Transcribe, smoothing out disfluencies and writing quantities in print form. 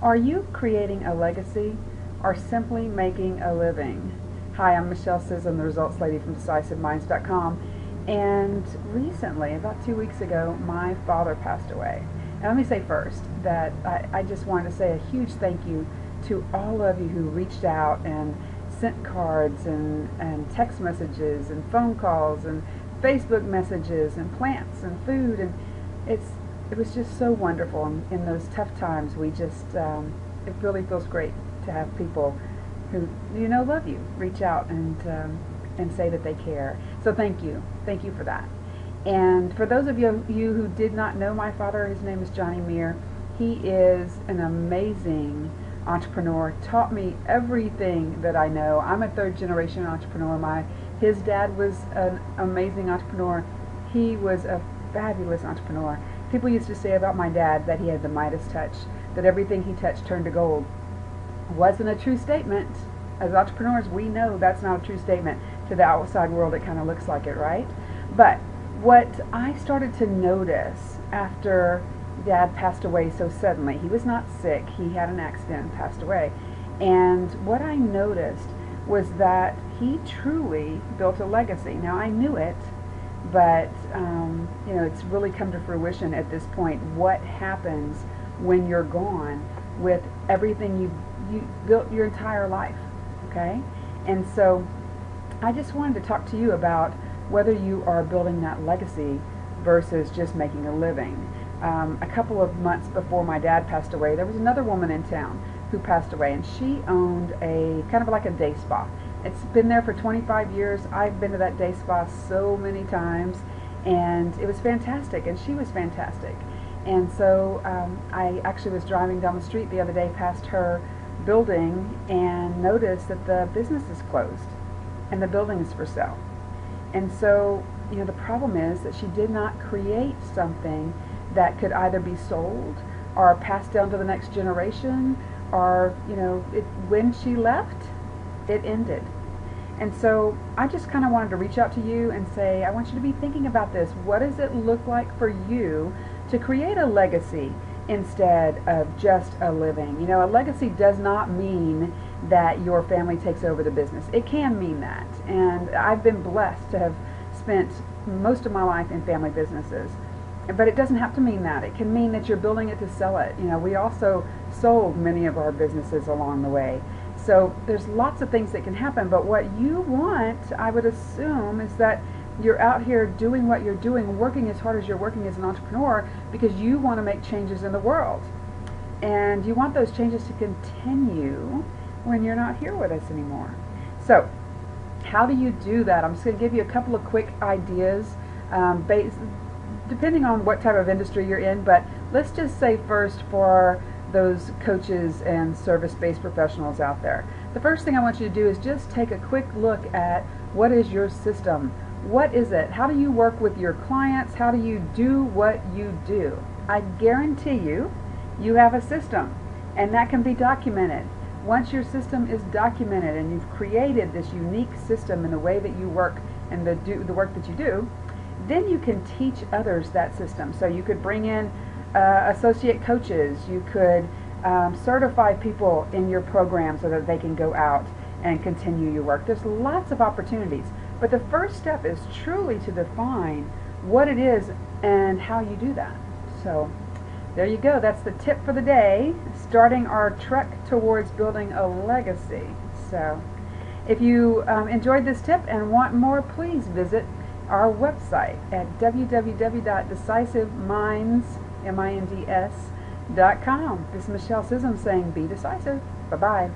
Are you creating a legacy or simply making a living? Hi, I'm Michelle Sissom, the Results Lady from DecisiveMinds.com. And recently, about 2 weeks ago, my father passed away. And let me say first that I just wanted to say a huge thank you to all of you who reached out and sent cards and text messages and phone calls and Facebook messages and plants and food. And it was just so wonderful. And in those tough times, we just, it really feels great to have people who, love you, reach out and say that they care. So thank you for that. And for those of you who did not know my father, his name is Johnny Meir. He is an amazing entrepreneur, taught me everything that I know. I'm a third generation entrepreneur. His dad was an amazing entrepreneur. He was a fabulous entrepreneur. People used to say about my dad that he had the Midas touch, that everything he touched turned to gold. Wasn't a true statement. As entrepreneurs, we know that's not a true statement. To the outside world, it kind of looks like it, right? But what I started to notice after Dad passed away so suddenly, he was not sick, he had an accident and passed away. And what I noticed was that he truly built a legacy. Now, I knew it, but it's really come to fruition at this point. What happens when you're gone with everything you built your entire life, okay? And so I just wanted to talk to you about whether you are building that legacy versus just making a living. A couple of months before my dad passed away, there was another woman in town who passed away, and she owned a kind of like a day spa. It's been there for 25 years. I've been to that day spa so many times, and it was fantastic, and she was fantastic. And so I actually was driving down the street the other day past her building and noticed that the business is closed and the building is for sale. And so, the problem is that she did not create something that could either be sold or passed down to the next generation, or, when she left, it ended. And so I just kind of wanted to reach out to you and say, I want you to be thinking about this. What does it look like for you to create a legacy instead of just a living? A legacy does not mean that your family takes over the business. It can mean that. And I've been blessed to have spent most of my life in family businesses. But it doesn't have to mean that. It can mean that you're building it to sell it. We also sold many of our businesses along the way. So there's lots of things that can happen, but what you want, I would assume, is that you're out here doing what you're doing, working as hard as you're working as an entrepreneur, because you want to make changes in the world. And you want those changes to continue when you're not here with us anymore. So how do you do that? I'm just going to give you a couple of quick ideas depending on what type of industry you're in, but let's just say first for those coaches and service-based professionals out there. The first thing I want you to do is just take a quick look at what is your system. What is it? How do you work with your clients? How do you do what you do? I guarantee you have a system, and that can be documented. Once your system is documented and you've created this unique system in the way that you work and the work that you do, then you can teach others that system. So you could bring in associate coaches. You could certify people in your program so that they can go out and continue your work. There's lots of opportunities. But the first step is truly to define what it is and how you do that. So there you go. That's the tip for the day, starting our trek towards building a legacy. So if you enjoyed this tip and want more, please visit our website at www.decisiveminds.com. This is Michelle Sissom saying, be decisive. Bye-bye.